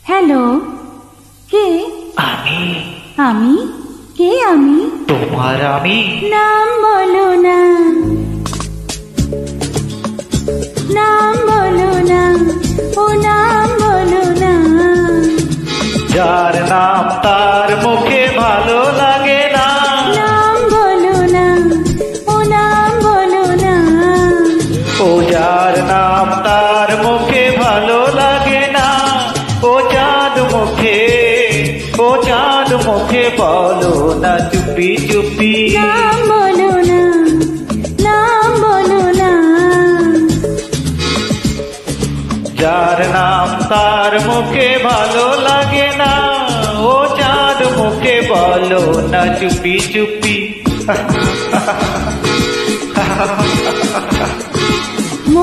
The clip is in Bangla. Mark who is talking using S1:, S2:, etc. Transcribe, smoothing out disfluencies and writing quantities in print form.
S1: হ্যালো, কে?
S2: আমি
S1: আমি? কে আমি?
S2: তোমার আমি।
S1: নাম বলো না, নাম বলো না, ও নাম বলো না।
S2: যার নাম তার মুখে ভালো লাগে না।
S1: নাম বলো না, ও নাম বলো না।
S2: ও যার নাম তার মুখে ভালো লাগে না। ও চাঁদ মুখে, ও চাঁদ মুখে বলো না চুপি চুপি।
S1: নাম বলো না, নাম বলো না।
S2: যার নাম তার মুখে ভালো লাগে না। ও চাঁদ মুখে বলো না চুপি চুপি।